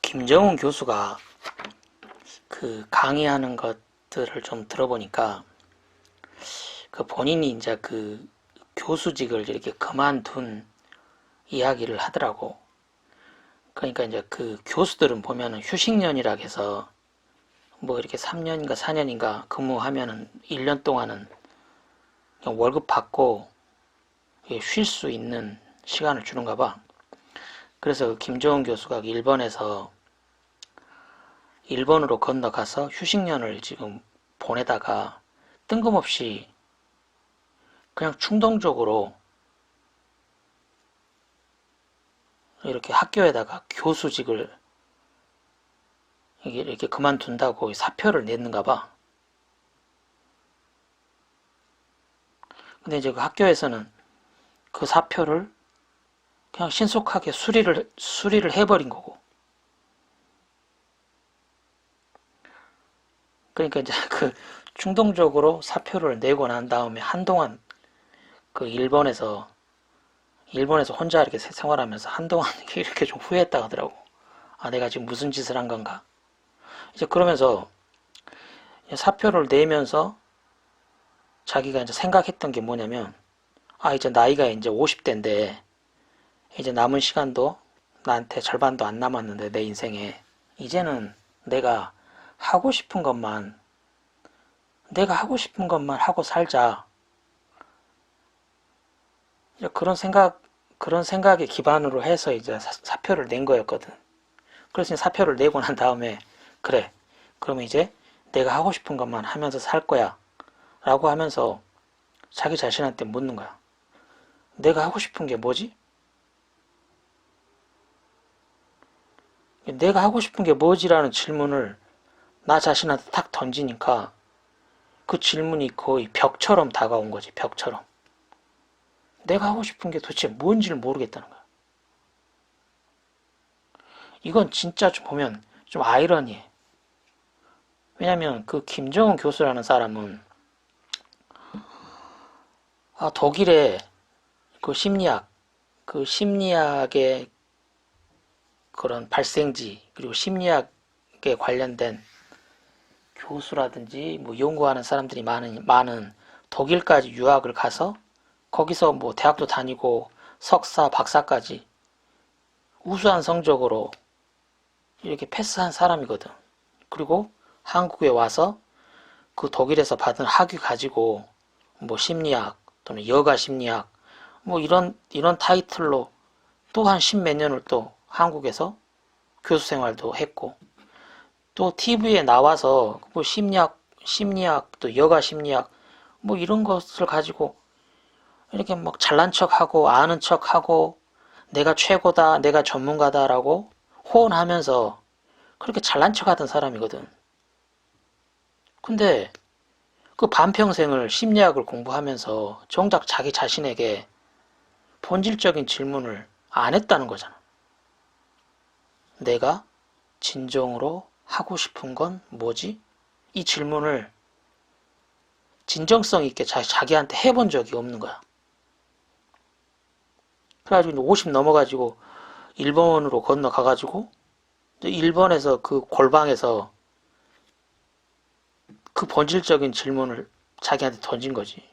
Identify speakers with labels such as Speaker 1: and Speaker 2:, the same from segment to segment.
Speaker 1: 김정은 교수가 그 강의하는 것들을 좀 들어보니까 그 본인이 이제 그 교수직을 이렇게 그만둔 이야기를 하더라고. 그러니까 이제 그 교수들은 보면은 휴식연이라 해서 뭐 이렇게 3년인가 4년인가 근무하면은 1년 동안은 그냥 월급 받고 쉴 수 있는 시간을 주는가 봐. 그래서 김정은 교수가 일본으로 건너가서 휴식년을 지금 보내다가 뜬금없이 그냥 충동적으로 이렇게 학교에다가 교수직을 이렇게 그만둔다고 사표를 냈는가 봐. 근데 이제 그 학교에서는 그 사표를 그냥 신속하게 수리를 해버린 거고. 그러니까 이제 그 충동적으로 사표를 내고 난 다음에 한동안 그 일본에서 혼자 이렇게 생활하면서 한동안 이렇게 좀 후회했다 하더라고. 아, 내가 지금 무슨 짓을 한 건가? 이제 그러면서 사표를 내면서 자기가 이제 생각했던 게 뭐냐면, 아, 이제 나이가 이제 50대인데, 이제 남은 시간도 나한테 절반도 안 남았는데, 내 인생에. 이제는 하고 싶은 것만, 내가 하고 싶은 것만 하고 살자. 그런 생각에 기반으로 해서 이제 사표를 낸 거였거든. 그래서 사표를 내고 난 다음에, 그래, 그럼 이제 내가 하고 싶은 것만 하면서 살 거야. 라고 하면서 자기 자신한테 묻는 거야. 내가 하고 싶은 게 뭐지? 내가 하고 싶은 게 뭐지라는 질문을 나 자신한테 탁 던지니까 그 질문이 거의 벽처럼 다가온 거지, 벽처럼. 내가 하고 싶은 게 도대체 뭔지를 모르겠다는 거야. 이건 진짜 좀 보면 좀 아이러니해. 왜냐면 그 김정은 교수라는 사람은 독일의 그 심리학의 그런 발생지, 그리고 심리학에 관련된 교수라든지 뭐 연구하는 사람들이 많은 독일까지 유학을 가서 거기서 뭐 대학도 다니고 석사, 박사까지 우수한 성적으로 이렇게 패스한 사람이거든. 그리고 한국에 와서 그 독일에서 받은 학위 가지고 뭐 심리학 또는 여가 심리학 뭐 이런 타이틀로 또 한 십몇 년을 또 한국에서 교수 생활도 했고 또 TV에 나와서 뭐 심리학 또 여가 심리학 뭐 이런 것을 가지고 이렇게 막 잘난 척하고 아는 척하고 내가 최고다 내가 전문가다라고 호언하면서 그렇게 잘난 척하던 사람이거든. 근데 그 반평생을 심리학을 공부하면서 정작 자기 자신에게 본질적인 질문을 안 했다는 거잖아. 내가 진정으로 하고 싶은 건 뭐지? 이 질문을 진정성 있게 자기한테 해본 적이 없는 거야. 그래가지고 50 넘어가지고 일본으로 건너가가지고 일본에서 그 골방에서 그 본질적인 질문을 자기한테 던진 거지.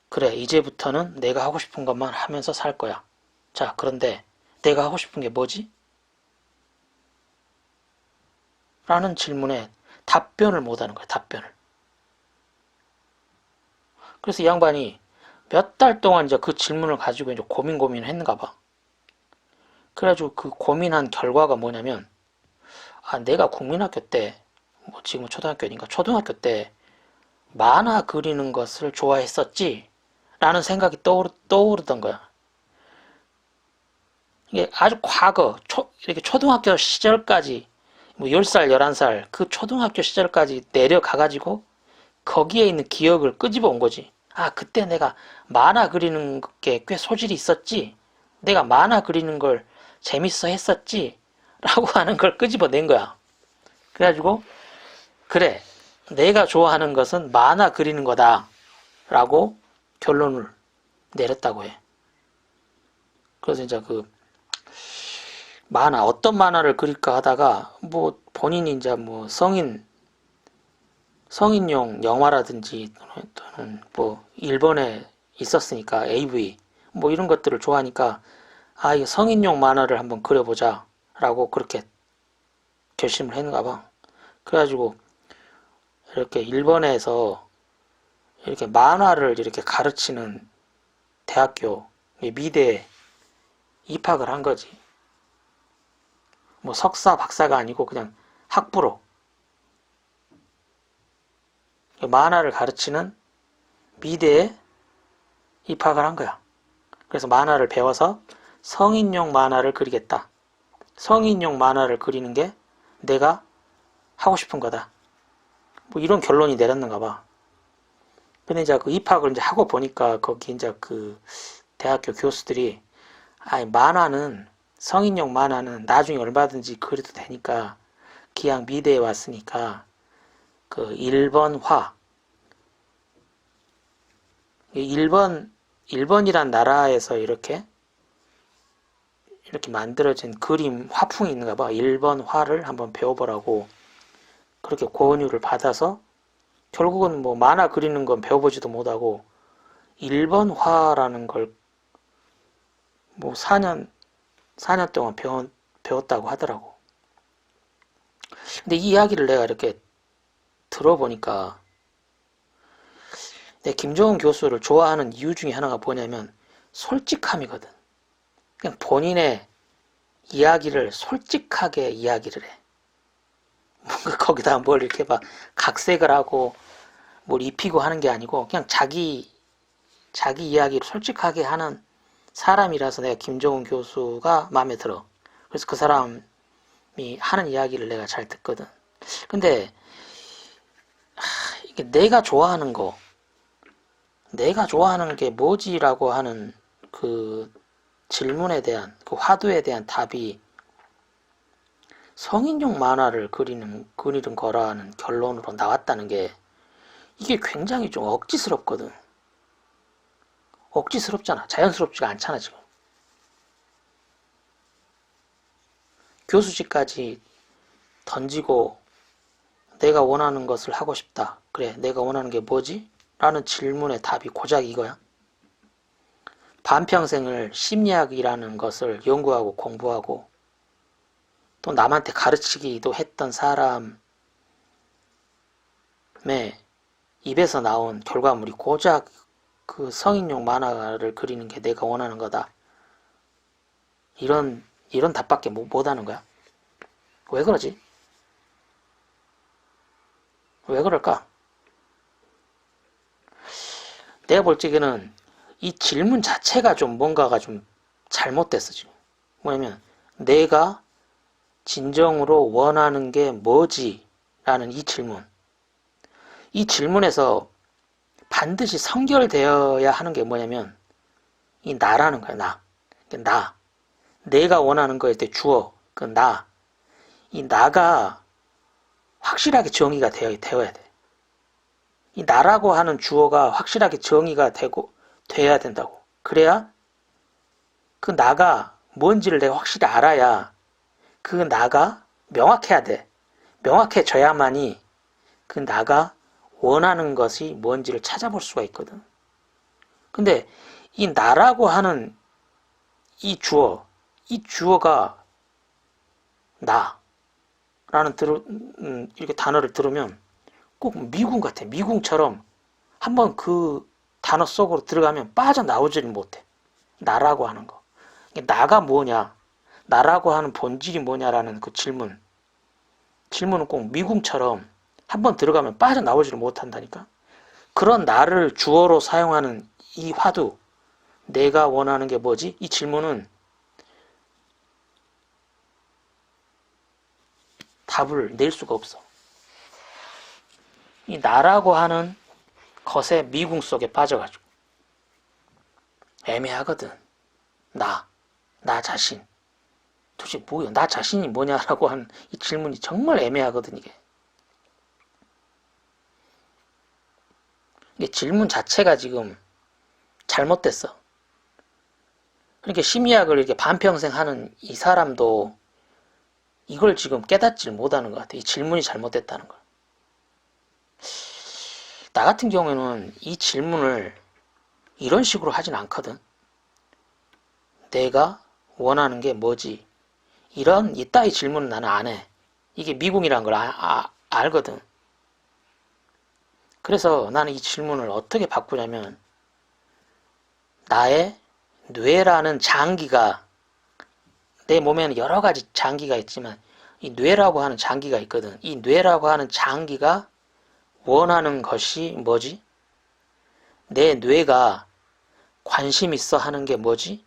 Speaker 1: 그래, 이제부터는 내가 하고 싶은 것만 하면서 살 거야. 자, 그런데 내가 하고 싶은 게 뭐지? 라는 질문에 답변을 못하는 거야, 답변을. 그래서 이 양반이 몇 달 동안 이제 그 질문을 가지고 이제 고민을 했는가 봐. 그래가지고 그 고민한 결과가 뭐냐면, 내가 국민학교 때, 뭐 지금 초등학교니까 초등학교 때 만화 그리는 것을 좋아했었지? 라는 생각이 떠오르던 거야. 이게 아주 과거, 이렇게 초등학교 시절까지, 뭐 10살, 11살, 그 초등학교 시절까지 내려가가지고 거기에 있는 기억을 끄집어 온 거지. 그때 내가 만화 그리는 게 꽤 소질이 있었지? 내가 만화 그리는 걸 재밌어 했었지? 라고 하는 걸 끄집어 낸 거야. 그래가지고, 그래, 내가 좋아하는 것은 만화 그리는 거다. 라고 결론을 내렸다고 해. 그래서 이제 만화, 어떤 만화를 그릴까 하다가, 뭐, 본인이 이제 뭐, 성인용 영화라든지, 또는 뭐, 일본에 있었으니까, AV, 뭐, 이런 것들을 좋아하니까, 아, 이거 성인용 만화를 한번 그려보자, 라고 그렇게 결심을 했는가 봐. 그래가지고, 이렇게 일본에서 이렇게 만화를 이렇게 가르치는 대학교, 미대에 입학을 한 거지. 뭐 석사, 박사가 아니고 그냥 학부로 만화를 가르치는 미대에 입학을 한 거야. 그래서 만화를 배워서 성인용 만화를 그리겠다. 성인용 만화를 그리는 게 내가 하고 싶은 거다. 뭐 이런 결론이 내렸는가 봐. 근데 이제 그 입학을 이제 하고 보니까 거기 이제 그 대학교 교수들이 아니 만화는 성인용 만화는 나중에 얼마든지 그려도 되니까 기왕 미대에 왔으니까 그 일본화 일본이란 나라에서 이렇게 만들어진 그림 화풍이 있는가 봐. 일본화를 한번 배워보라고 그렇게 권유를 받아서 결국은 뭐 만화 그리는 건 배워보지도 못하고 일본화라는 걸 뭐 4년 동안 배웠다고 하더라고. 근데 이 이야기를 내가 이렇게 들어보니까 내 김정은 교수를 좋아하는 이유 중에 하나가 뭐냐면 솔직함이거든. 그냥 본인의 이야기를 솔직하게 이야기를 해. 뭔가 거기다 뭘 이렇게 막 각색을 하고 뭘 입히고 하는 게 아니고 그냥 자기 이야기를 솔직하게 하는 사람이라서 내가 김정은 교수가 마음에 들어. 그래서 그 사람이 하는 이야기를 내가 잘 듣거든. 근데 이게 내가 좋아하는 게 뭐지라고 하는 그 질문에 대한 그 화두에 대한 답이 성인용 만화를 그리는 거라는 결론으로 나왔다는 게 이게 굉장히 좀 억지스럽거든. 억지스럽잖아. 자연스럽지가 않잖아, 지금. 교수직까지 던지고 내가 원하는 것을 하고 싶다. 그래, 내가 원하는 게 뭐지? 라는 질문의 답이 고작 이거야. 반평생을 심리학이라는 것을 연구하고 공부하고 또 남한테 가르치기도 했던 사람의 입에서 나온 결과물이 고작 그 성인용 만화를 그리는 게 내가 원하는 거다. 이런 답밖에 못 하는 거야. 왜 그러지? 왜 그럴까? 내가 볼 적에는 이 질문 자체가 좀 뭔가가 좀 잘못됐어, 지금. 뭐냐면, 내가 진정으로 원하는 게 뭐지? 라는 이 질문. 이 질문에서 반드시 선결되어야 하는 게 뭐냐면, 이 나라는 거야, 나. 나. 내가 원하는 거에 대해 주어. 그 나. 이 나가 확실하게 정의가 되어야 돼. 이 나라고 하는 주어가 확실하게 정의가 돼야 된다고. 그래야 그 나가 뭔지를 내가 확실히 알아야 그 나가 명확해야 돼. 명확해져야만이 그 나가 원하는 것이 뭔지를 찾아볼 수가 있거든. 근데 이 나라고 하는 이 주어가 나라는 이렇게 단어를 들으면 꼭 미궁 같아. 미궁처럼 한번 그 단어 속으로 들어가면 빠져나오지를 못해. 나라고 하는 거. 나가 뭐냐? 나라고 하는 본질이 뭐냐라는 그 질문은 꼭 미궁처럼 한번 들어가면 빠져나오지를 못한다니까. 그런 나를 주어로 사용하는 이 화두, 내가 원하는 게 뭐지? 이 질문은 답을 낼 수가 없어. 이 나라고 하는 것의 미궁 속에 빠져가지고 애매하거든. 나 자신. 도대체 뭐야? 나 자신이 뭐냐라고 하는 이 질문이 정말 애매하거든, 이게. 이게 질문 자체가 지금 잘못됐어. 그러니까 심리학을 이렇게 반평생 하는 이 사람도 이걸 지금 깨닫지를 못하는 것 같아. 이 질문이 잘못됐다는 걸. 나 같은 경우에는 이 질문을 이런 식으로 하진 않거든. 내가 원하는 게 뭐지? 이따위 질문은 나는 안 해. 이게 미궁이라는 걸 알거든. 그래서 나는 이 질문을 어떻게 바꾸냐면, 나의 뇌라는 장기가, 내 몸에는 여러 가지 장기가 있지만 이 뇌라고 하는 장기가 있거든. 이 뇌라고 하는 장기가 원하는 것이 뭐지? 내 뇌가 관심 있어 하는 게 뭐지?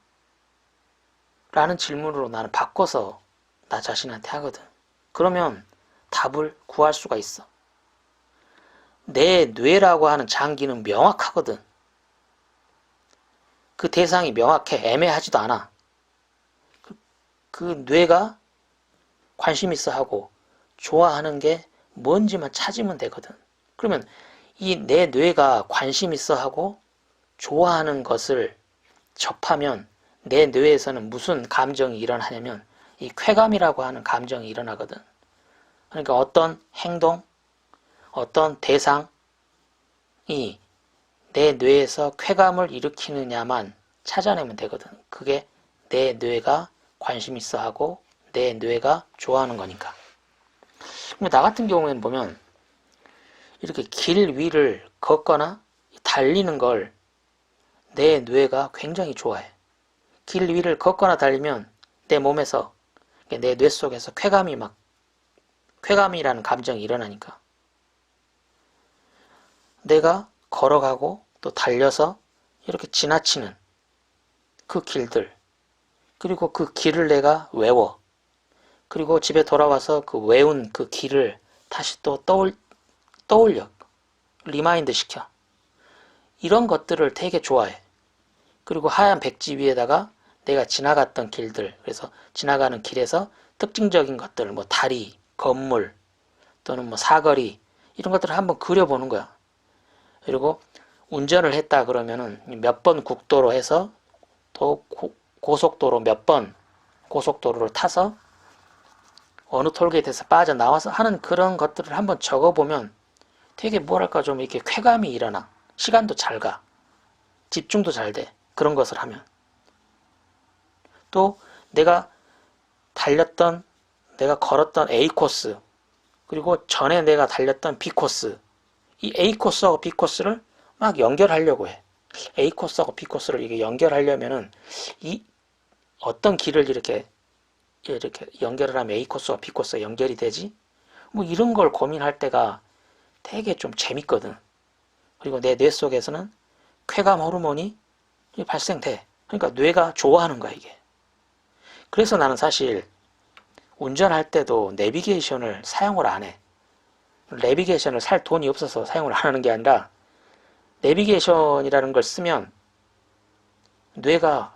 Speaker 1: 라는 질문으로 나는 바꿔서 나 자신한테 하거든. 그러면 답을 구할 수가 있어. 내 뇌라고 하는 장기는 명확하거든. 그 대상이 명확해. 애매하지도 않아. 그 뇌가 관심 있어 하고 좋아하는 게 뭔지만 찾으면 되거든. 그러면 이 내 뇌가 관심 있어 하고 좋아하는 것을 접하면 내 뇌에서는 무슨 감정이 일어나냐면 이 쾌감이라고 하는 감정이 일어나거든. 그러니까 어떤 행동, 어떤 대상이 내 뇌에서 쾌감을 일으키느냐만 찾아내면 되거든. 그게 내 뇌가 관심 있어 하고 내 뇌가 좋아하는 거니까. 나 같은 경우에는 보면 이렇게 길 위를 걷거나 달리는 걸 내 뇌가 굉장히 좋아해. 길 위를 걷거나 달리면 내 몸에서, 내 뇌 속에서 쾌감이라는 감정이 일어나니까. 내가 걸어가고 또 달려서 이렇게 지나치는 그 길들, 그리고 그 길을 내가 외워. 그리고 집에 돌아와서 그 외운 그 길을 다시 또 떠올려. 리마인드 시켜. 이런 것들을 되게 좋아해. 그리고 하얀 백지 위에다가 내가 지나갔던 길들, 그래서 지나가는 길에서 특징적인 것들, 뭐 다리, 건물, 또는 뭐 사거리, 이런 것들을 한번 그려보는 거야. 그리고 운전을 했다 그러면은 몇 번 국도로 해서 또 고속도로 몇 번 고속도로를 타서 어느 톨게이트에서 빠져나와서 하는 그런 것들을 한번 적어보면 되게 뭐랄까 좀 이렇게 쾌감이 일어나. 시간도 잘 가. 집중도 잘 돼. 그런 것을 하면. 또 내가 걸었던 A 코스, 그리고 전에 내가 달렸던 B 코스, 이 A 코스하고 B 코스를 막 연결하려고 해. A 코스하고 B 코스를 이게 연결하려면은 이 어떤 길을 이렇게 연결을 하면 A 코스와 B 코스가 연결이 되지? 뭐 이런 걸 고민할 때가 되게 좀 재밌거든. 그리고 내 뇌 속에서는 쾌감 호르몬이 발생돼. 그러니까 뇌가 좋아하는 거야, 이게. 그래서 나는 사실 운전할 때도 내비게이션을 사용을 안 해. 내비게이션을 살 돈이 없어서 사용을 안 하는 게 아니라 내비게이션이라는 걸 쓰면 뇌가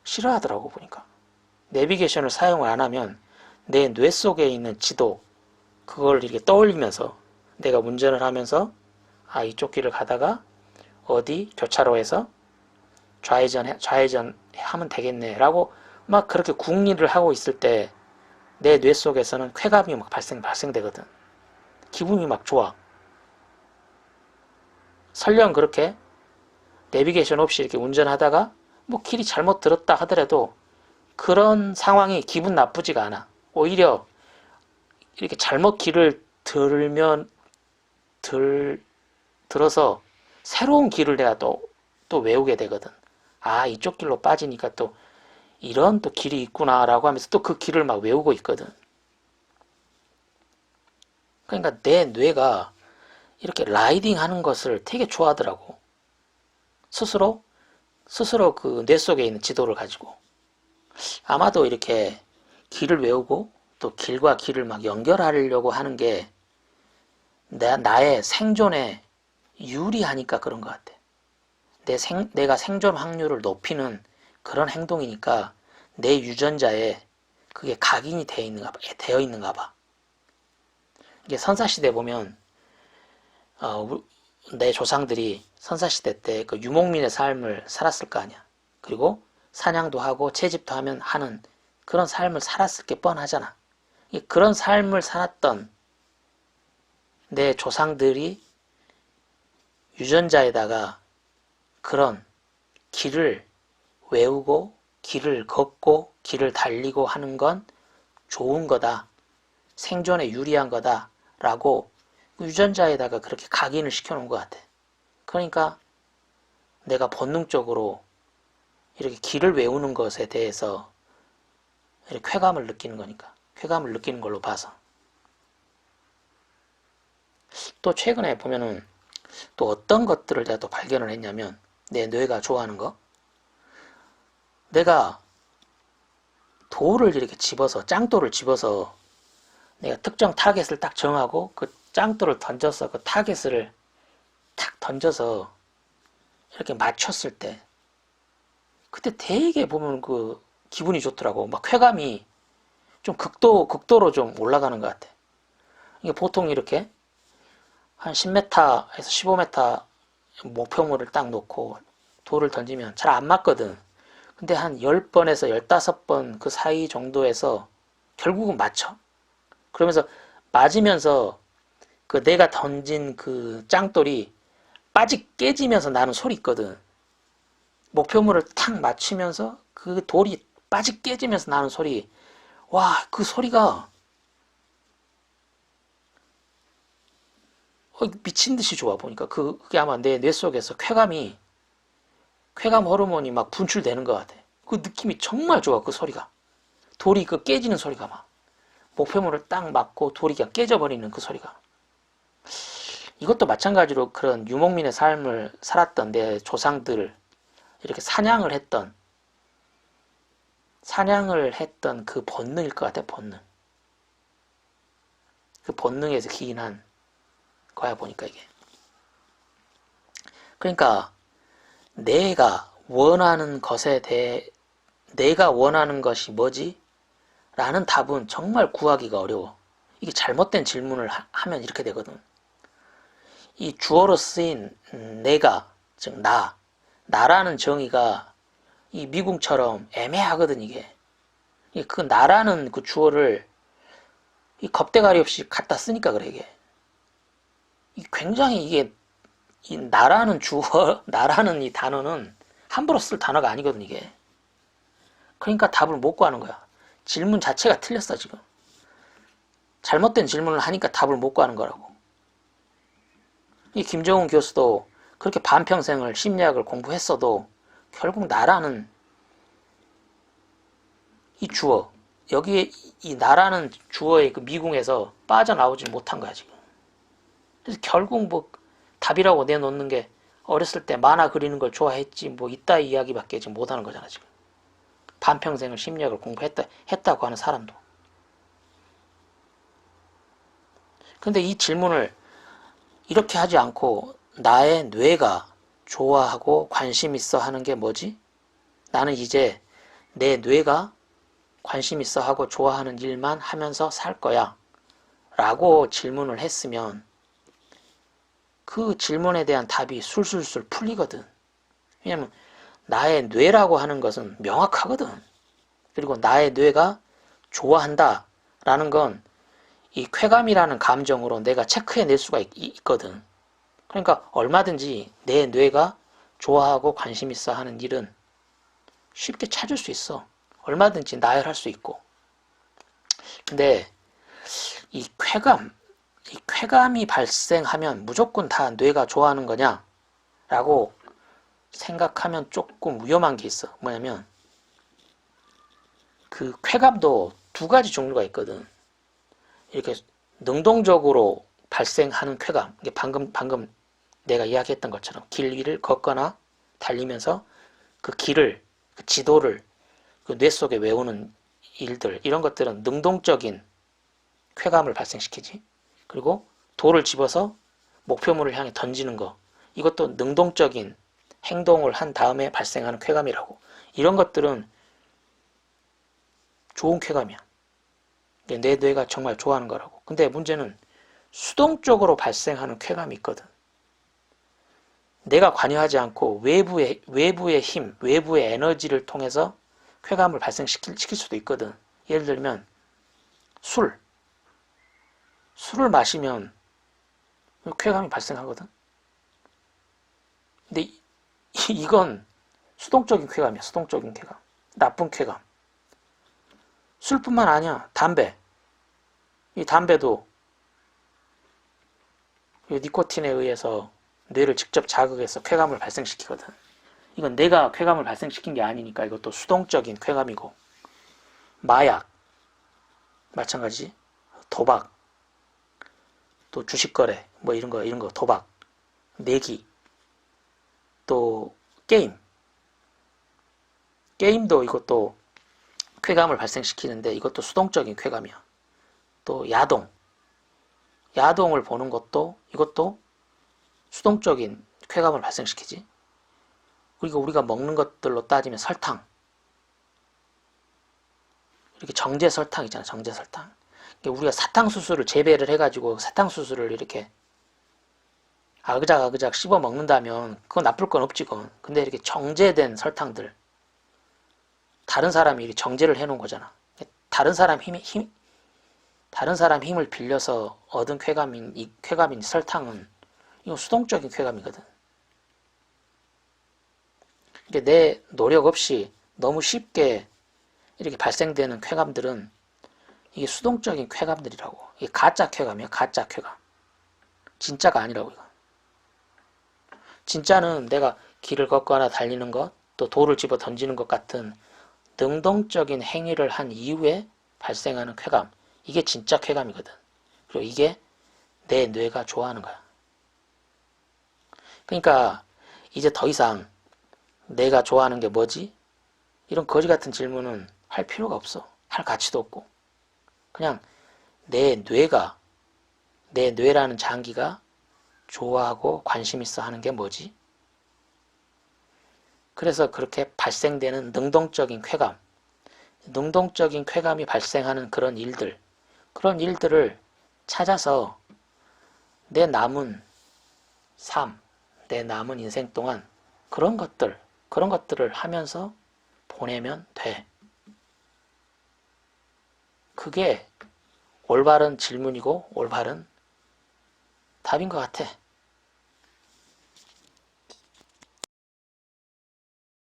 Speaker 1: 싫어하더라고 보니까. 내비게이션을 사용을 안 하면 내 뇌 속에 있는 지도, 그걸 이렇게 떠올리면서 내가 운전을 하면서 이쪽 길을 가다가 어디 교차로에서 좌회전 하면 되겠네 라고 막 그렇게 궁리를 하고 있을 때 내 뇌 속에서는 쾌감이 막 발생되거든. 기분이 막 좋아. 설령 그렇게 내비게이션 없이 이렇게 운전하다가 뭐 길이 잘못 들었다 하더라도 그런 상황이 기분 나쁘지가 않아. 오히려 이렇게 잘못 길을 들어서 새로운 길을 내가 또 외우게 되거든. 이쪽 길로 빠지니까 또 이런 또 길이 있구나라고 하면서 또 그 길을 막 외우고 있거든. 그러니까 내 뇌가 이렇게 라이딩 하는 것을 되게 좋아하더라고. 스스로 그 뇌 속에 있는 지도를 가지고. 아마도 이렇게 길을 외우고 또 길과 길을 막 연결하려고 하는 게 나의 생존에 유리하니까 그런 것 같아. 내가 생존 확률을 높이는 그런 행동이니까 내 유전자에 그게 각인이 되어 있는가 봐. 이게 선사시대 보면 내 조상들이 선사시대 때 그 유목민의 삶을 살았을 거 아니야. 그리고 사냥도 하고 채집도 하는 그런 삶을 살았을 게 뻔하잖아. 그런 삶을 살았던 내 조상들이 유전자에다가 그런 길을 외우고 길을 걷고 길을 달리고 하는 건 좋은 거다. 생존에 유리한 거다. 라고 유전자에다가 그렇게 각인을 시켜놓은 것 같아. 그러니까 내가 본능적으로 이렇게 길을 외우는 것에 대해서 이렇게 쾌감을 느끼는 거니까. 쾌감을 느끼는 걸로 봐서. 또 최근에 보면은 또 어떤 것들을 내가 또 발견을 했냐면 내 뇌가 좋아하는 거. 내가 돌을 이렇게 집어서 짱돌을 집어서 내가 특정 타겟을 딱 정하고 그 짱돌을 던져서 그 타겟을 탁 던져서 이렇게 맞췄을 때 그때 되게 보면 그 기분이 좋더라고. 막 쾌감이 좀 극도로 좀 올라가는 것 같아. 이게 보통 이렇게 한 10m에서 15m 목표물을 딱 놓고 돌을 던지면 잘 안 맞거든. 근데 한 10번에서 15번 그 사이 정도에서 결국은 맞춰. 그러면서 맞으면서 그 내가 던진 그 짱돌이 깨지면서 나는 소리 있거든. 목표물을 탁 맞추면서 그 돌이 깨지면서 나는 소리. 와, 그 소리가 미친 듯이 좋아 보니까 그게 아마 내 뇌 속에서 쾌감 호르몬이 막 분출되는 것 같아. 그 느낌이 정말 좋아. 그 소리가 돌이 그 깨지는 소리가 막 목표물을 딱 맞고 돌이 그냥 깨져버리는 그 소리가. 이것도 마찬가지로 그런 유목민의 삶을 살았던 내 조상들 이렇게 사냥을 했던 그 본능일 것 같아. 본능. 그 본능에서 기인한 거야 보니까 이게. 그러니까 내가 원하는 것에 대해 내가 원하는 것이 뭐지? 라는 답은 정말 구하기가 어려워. 이게 잘못된 질문을 하면 이렇게 되거든. 이 주어로 쓰인 내가, 즉 나라는 정의가 이 미궁처럼 애매하거든 이게. 그 나라는 그 주어를 이 겁대가리 없이 갖다 쓰니까 그래 이게. 굉장히 이게 이 나라는 주어, 나라는 이 단어는 함부로 쓸 단어가 아니거든 이게. 그러니까 답을 못 구하는 거야. 질문 자체가 틀렸어 지금. 잘못된 질문을 하니까 답을 못 구하는 거라고. 이 김정은 교수도 그렇게 반평생을 심리학을 공부했어도 결국 나라는 이 주어, 여기에 이 나라는 주어의 그 미궁에서 빠져나오지 못한 거야 지금. 그래서 결국 뭐 답이라고 내놓는 게 어렸을 때 만화 그리는 걸 좋아했지 뭐 이따위 이야기밖에 지금 못하는 거잖아 지금. 반평생을 심리학을 했다고 하는 사람도. 근데 이 질문을 이렇게 하지 않고 나의 뇌가 좋아하고 관심 있어 하는 게 뭐지? 나는 이제 내 뇌가 관심 있어 하고 좋아하는 일만 하면서 살 거야 라고 질문을 했으면 그 질문에 대한 답이 술술술 풀리거든. 왜냐면 나의 뇌라고 하는 것은 명확하거든. 그리고 나의 뇌가 좋아한다 라는 건 이 쾌감이라는 감정으로 내가 체크해낼 수가 있거든. 그러니까 얼마든지 내 뇌가 좋아하고 관심 있어 하는 일은 쉽게 찾을 수 있어. 얼마든지 나열할 수 있고. 근데 이 쾌감이 발생하면 무조건 다 뇌가 좋아하는 거냐? 라고 생각하면 조금 위험한 게 있어. 뭐냐면 그 쾌감도 두 가지 종류가 있거든. 이렇게 능동적으로 발생하는 쾌감. 이게 방금 내가 이야기했던 것처럼 길 위를 걷거나 달리면서 그 길을, 그 지도를 그 뇌 속에 외우는 일들, 이런 것들은 능동적인 쾌감을 발생시키지. 그리고 돌을 집어서 목표물을 향해 던지는 거. 이것도 능동적인 행동을 한 다음에 발생하는 쾌감이라고. 이런 것들은 좋은 쾌감이야. 내 뇌가 정말 좋아하는 거라고. 근데 문제는 수동적으로 발생하는 쾌감이 있거든. 내가 관여하지 않고 외부의 힘, 외부의 에너지를 통해서 쾌감을 발생시킬 수도 있거든. 예를 들면 술을 마시면 쾌감이 발생하거든. 근데 이건 수동적인 쾌감이야. 수동적인 쾌감. 나쁜 쾌감. 술뿐만 아니야. 이 담배도 니코틴에 의해서 뇌를 직접 자극해서 쾌감을 발생시키거든. 이건 내가 쾌감을 발생시킨 게 아니니까 이것도 수동적인 쾌감이고, 마약 마찬가지, 도박, 또 주식거래 뭐 이런 거 도박, 내기, 또 게임도 이것도 쾌감을 발생시키는데 이것도 수동적인 쾌감이야. 또 야동을 보는 것도 이것도 수동적인 쾌감을 발생시키지. 그리고 우리가 먹는 것들로 따지면 설탕, 이렇게 정제 설탕 있잖아. 정제 설탕. 우리가 사탕수수를 재배를 해가지고 사탕수수를 이렇게 아그작 씹어 먹는다면 그건 나쁠 건 없지. 그건. 근데 이렇게 정제된 설탕들, 다른 사람이 이렇게 정제를 해놓은 거잖아. 다른 사람 힘을 빌려서 얻은 쾌감인 설탕은 이건 수동적인 쾌감이거든. 그러니까 내 노력 없이 너무 쉽게 이렇게 발생되는 쾌감들은 이게 수동적인 쾌감들이라고. 이게 가짜 쾌감이야. 가짜 쾌감. 진짜가 아니라고. 이거. 진짜는 내가 길을 걷거나 달리는 것, 또 돌을 집어 던지는 것 같은 능동적인 행위를 한 이후에 발생하는 쾌감. 이게 진짜 쾌감이거든. 그리고 이게 내 뇌가 좋아하는 거야. 그러니까 이제 더 이상 내가 좋아하는 게 뭐지? 이런 거지 같은 질문은 할 필요가 없어. 할 가치도 없고. 그냥 내 뇌라는 장기가 좋아하고 관심 있어 하는 게 뭐지? 그래서 그렇게 발생되는 능동적인 쾌감이 발생하는 그런 일들을 찾아서 내 남은 삶, 내 남은 인생 동안 그런 것들을 하면서 보내면 돼. 그게 올바른 질문이고 올바른 답인 것 같아.